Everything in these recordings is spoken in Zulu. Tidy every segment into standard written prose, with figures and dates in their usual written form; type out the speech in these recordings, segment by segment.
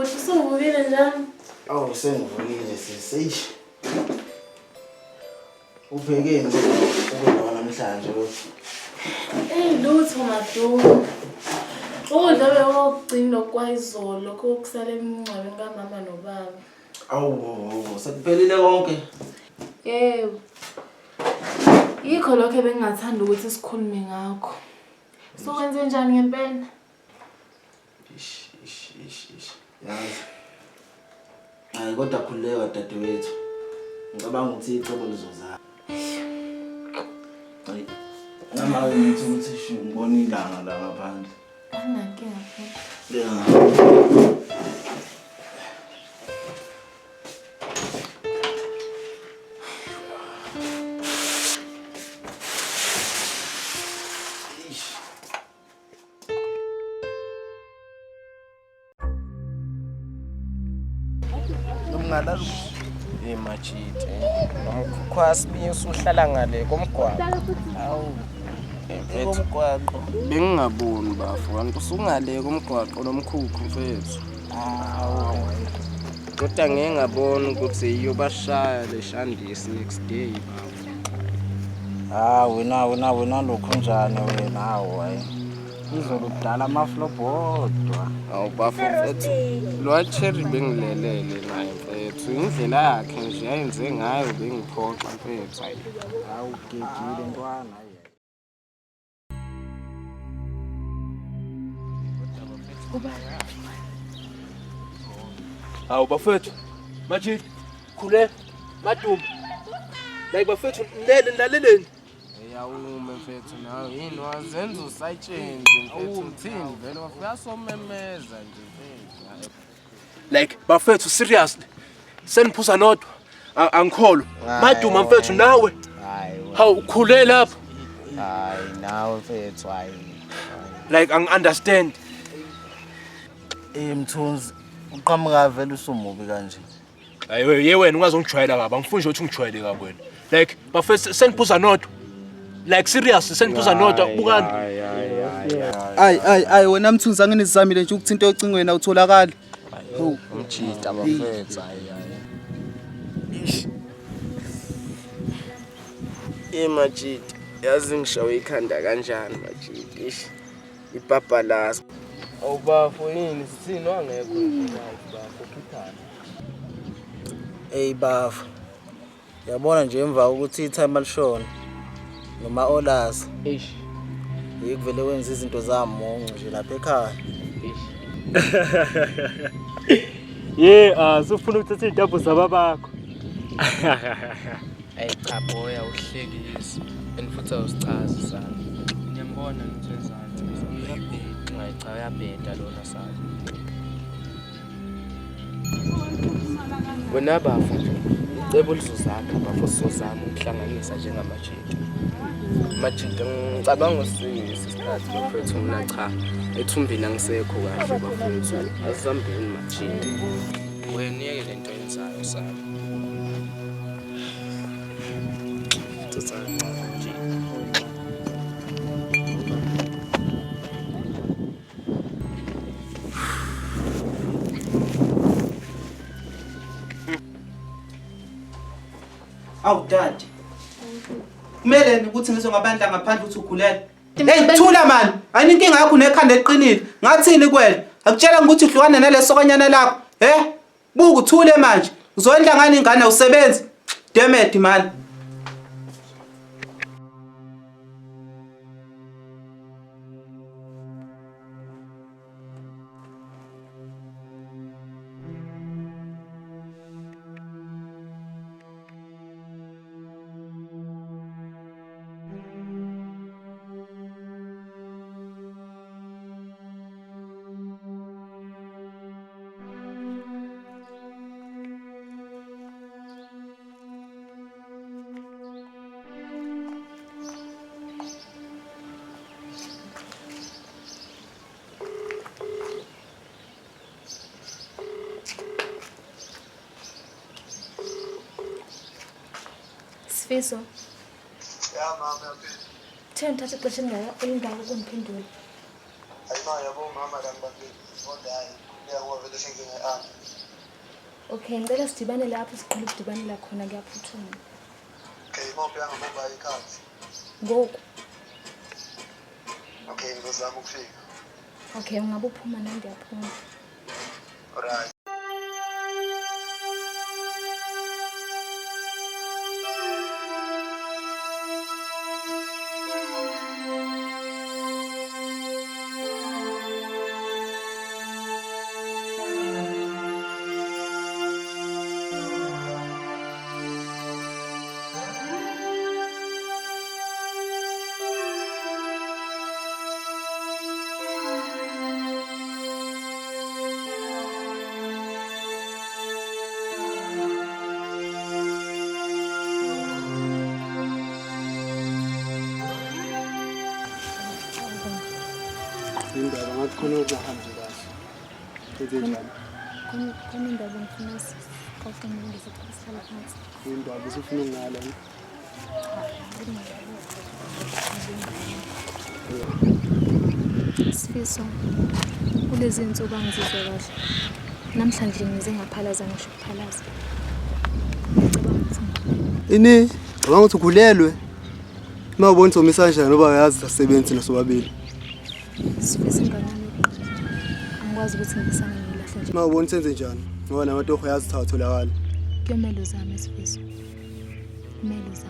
futhi usuvukile njani? Oh, sengivukile sisi. Upheke nje ukudla namhlanje lothi. Lutho maduma. Ukudla bekugcina okwayizolo lokho kusala emncwabeni kamama nobaba. Awu, sekuphelile konke. Yebo. Yikho lokho bengingathanda ukuthi sikhulume ngakho. So wenze njani ngempela? Ish. Yazi. Hayi kodwa khuleka dadewethu. Ngicabanga ukuthi icebo lizozala. Hayi. Nama ngithi ukuthi shu ngibona ilanga la ngaphandle. Anginankinga futhi. Yeah. Ngalalu emachite nomkhwasi usuhlala ngale komgwaqo awu komgwaqo bengingaboni bafu kanti usungale komgwaqo nomkhukhu mfethu awu kodwa ngeke ngabona ukuthi iyobashaya leshandisi next day bafu wena lokho njani wena hayi izolo kudala amaflobodwa awu bafu mfethu lo cherry bengilelele naye mfethu indlela yakhe nje ayenze ngayo bengiphoxa mfethu awu gegile ntwana awu bafethu majid khule maduma like bafethu nilaleleni yawume mfethu nawe yini wazenza usayitshenje mfethu mthini vele wafuyasomemeza nje mfethu like bafethu seriously seniphuza nodwa angikholwa maduma mfethu nawe hawu khule lapha hayi nawe mfethu hayi like angi-understand Mthunzi uqhamuka vele usumubi kanje hayi ye wena ungazongijwayela kabi angifuni nje ukuthi ungijwayele kabi wena like bafethu seniphuza nodwa like seriously seniphuza nodwa bukani Ay wena Mthunzi anginizamile nje ukuthinta ocingweni awutholakala umjita bafethu majid yazi ngishawe ikhanda kanjani majid ish ibhabhalazi awubafu yini sithini wangekho bafu khiphana bafu yabona nje emva ukuthi itime alishona noma olazi yikuvele wenza izinto zamonco nje lapha ekhaya sufuna ukuthatha idabhu zababakho cha boya uhlekisa enfuthi awusichazi sana ngiyambona ngithezana cha uyabheda lona sana wena bafu icebo lizozakha bafu sizozama ukuhlanganisa njengamajita majita ngicabanga isikhathi bafethu mina cha ethumbini angisekho kahle bafethu asizambeni majita wena yeke lento yenzayo sana Awu dad kumele ukuthi ngizwe ngabandla ngaphandle uthi ukhulele hey thula man ayinkinga yakho nekhanda eqinile ngathini kwena akutshela ukuthi uhlukane nalesokanyana lakho buka uthule manje uzoyendla ngani ingane usebenzi damn man Fiso. Yeah, mama, I'm busy. Tell me to in the room, pendulum. I know you're going, mama, I'm busy. What day? Yeah, ngoba vele sengine-ana. Okay, ngicela sidibane lapho siqhele ukudibanela khona kuyaphuthuma. Okay, imophi yangamamba ikhathi. Ngoku. Okay, ngizozama ukufika. Okay, ungabe uphuma nami ngiyaphuma. Alright. Indaba ngathi khona okuhambe kahle. Kwenzenjani? Khona indaba ngifuna sixoxe ngizoqala phansi. Indaba usufuna ukungala yini? Sifiso. Kulezi insuku angizizwa kahle. Namhlanje ngize ngaphalaza ngisho ukuphalaza. Ngicabanga ukuthi Ini, ngicabanga ukuthi ukhulelwe. Uma ubona Thomisa kanjani ngoba uyazi asebenzi nasobabili. Sifiso ingane yokuqala. Angikwazi ukuthi ngibisane ngilahle nje. Uma ubona senze njani ngoba namatoho uyazi thatholakala. Kuyomela uzame Sifiso. Kumele uzame.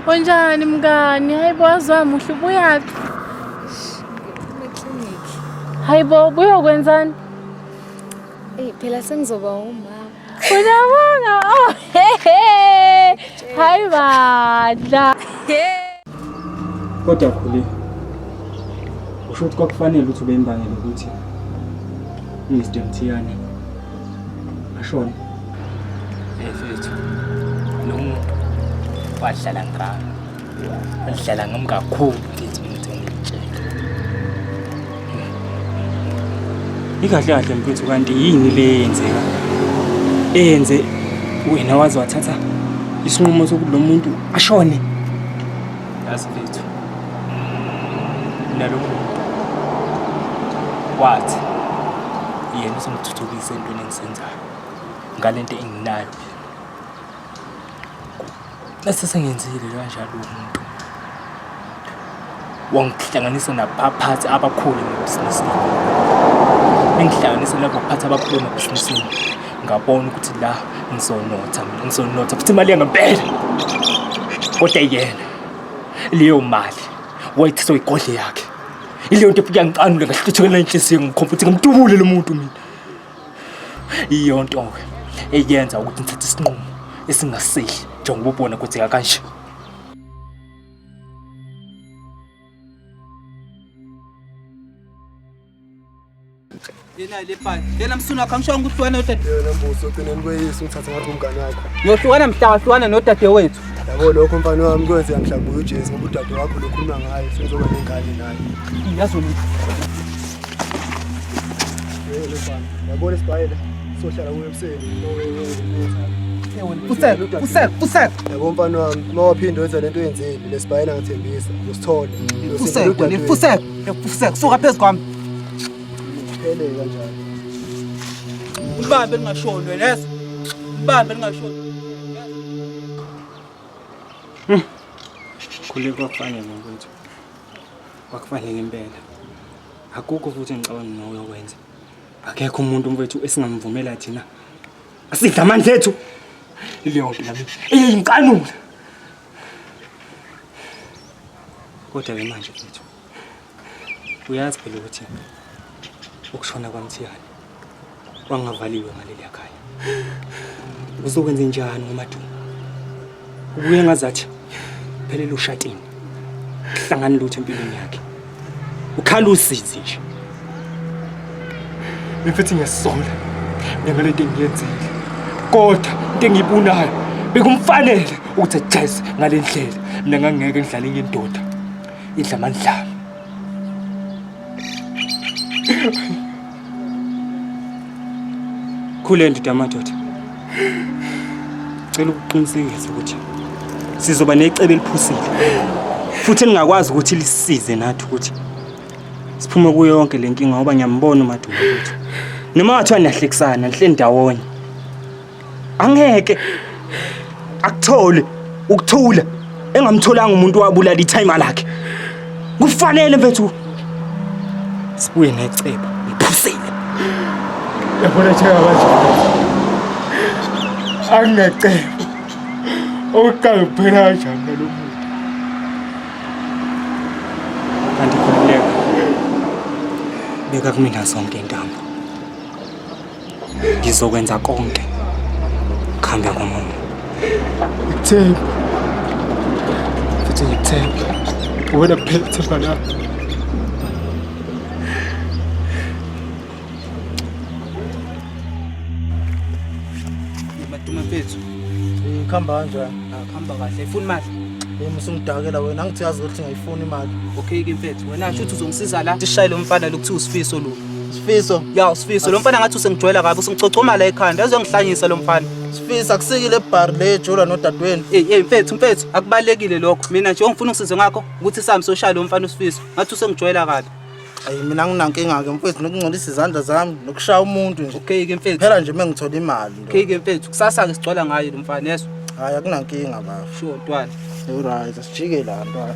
Unjani mngani? Hayibo wazwami uhle ubuyaphi? Eclinic. Hayibo ubuyokwenzani? Phela sengizoba umama. Uyabona? Oh hehe. Hayi badla. Kodwa khuli. Usho ukuthi kwakufanele ukuthi ube imbangela ukuthi uyisidemthiyane. Ashona. Mfethu. Nomuntu wahlala ngami. Wahlala ngami kakhulu ngithi ngitshela. Ikahle kahle mfethu kanti yini le yenzeka? Enze wena wazi wathatha isinqumo sokuthi lo muntu ashone. Yazi mfethu. Nalo wathi yena usomthuthukisa entweni engisenzayo. Ngalento enginayo. Bese sengenzile kanjalo umuntu. Wangihlanganisa nabaphathi abakhulu emabhizinisini. Ngihlanganisa nabaphathi abakhulu emabhizinisini. Ngabona ukuthi la ngizonotha futhi imali yangempela. Kodwa yena leyo mali wayithatha igodle yakhe. Ileyo nto efika ngicanule ngahluthekela inhliziyo ngikhomputhe ngimdubule lo muntu mina. Iyo nto ke eyenza ukuthi ngithathe isinqumo esingasehli njengoba ubona kwenzeka kanje. Yena le bhali. Lena msuna wakho angisho ukuthi wena nodade. Yena mbuso uqineni kweyisi ungithatha ngathi umngane wakho. Yohlukana mhla wahlukana nodade wethu. Yabo lokho mfana wami kwenze ngihlabula uJesu ngoba udade wakho lokhuluma ngayo senzoba nengane naye. Yazona. Yebo mfana. Yabona isibhayela sohlala kuwebsite. Usek. Yabo mfana wami mawaphinda wenza lento oyenzile lesibhayela ngithembisa uzosithola. Usek. Suka phezukwami. Phele kanjani? Ubambe lingashoni wena yeso. Ubambe lingashoni. Khule kwakufanele mfethu. Kwakufanele impela. Akukho futhi engicabanga nawe uyokwenza. Akekho umuntu mfethu esingamvumela thina. Asidla amandla ethu. Ileyo nto nami eyinkanula. Kodwa ke manje mfethu. Uyazi phela ukuthi ukushona kwamthiyane wangavaliwe ngaleli ekhaya. Uzokwenza njani ngoMadu? Ubuye ngazathi phelele ushatini. Hlangana lutho empilweni yakhe. Ukhala usizi nje. Mfethu ngiyasola. Ngalento engiyenzile. Kodwa into engiyibonayo bekumfanele ukuthi ajazz ngale ndlela mina ngangeke ngidlale enye indoda idla amandlalo. Khule ndoda amadoda. Cela ukuqinisekisa ukuthi sizoba necebo eliphusile futhi ningakwazi ukuthi lisisize nathi ukuthi siphume kuyo yonke le nkinga ngoba ngiyambona uMadumo ukuthi noma wathiwa niyahlekisana nihle ndawonye angeke akuthole ukuthula engamtholanga umuntu wabulala ithayima lakhe. Kufanele mfethu sibuye necebo liphusile. Yabona nje abantu angecebo okuqala kuphela kanjani lo muntu. Kanti khululeka beka kumina sonke intambo ngizokwenza konke khamba ngomumo. Ngithemba futhi ngithemba wena phethe bana. Madumo mfethu Ikhamba kanjani? Akuhamba kahle ifuna imali. Yimi usungidakela wena angithi yazi ukuthi ngiyifuna imali. Okay ke mfethu wena nje uthi uzongisiza la sishaye lo mfana lokuthiwa usifiso lo. Sifiso? Ya usifiso lo mfana ngathi usengijwayela kabi usengicocoma la ekhanda ezongihlanyisa lo mfana. Sifiso akusikile ebar le Jola nodadweni. Mfethu akubalekile lokho. Mina nje ongifuna ukusiza ngakho ukuthi sami soshaya lo mfana usifiso. Ngathi usengijwayela kabi. Ayi mina nginankinga ke mfethu nokungcolisa izandla zami nokushaya umuntu nje. Okay ke mfethu. Phela nje mengithola imali. Okay ke mfethu kusasa ke sigcwala ngayo lo mfana yeso. Hayi akunankinga baba. Sure ntwana. Alright asijike la ntwana.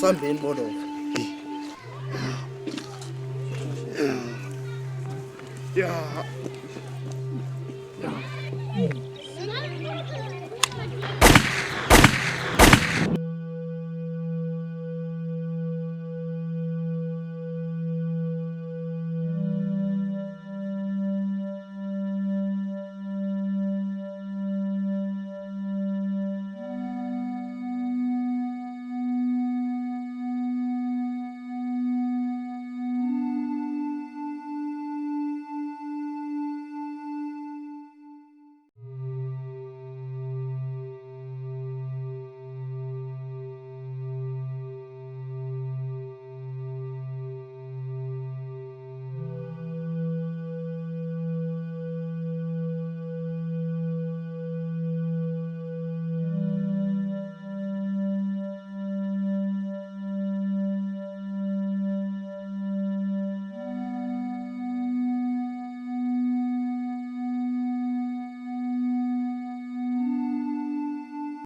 Sambeni bodo. Yeah.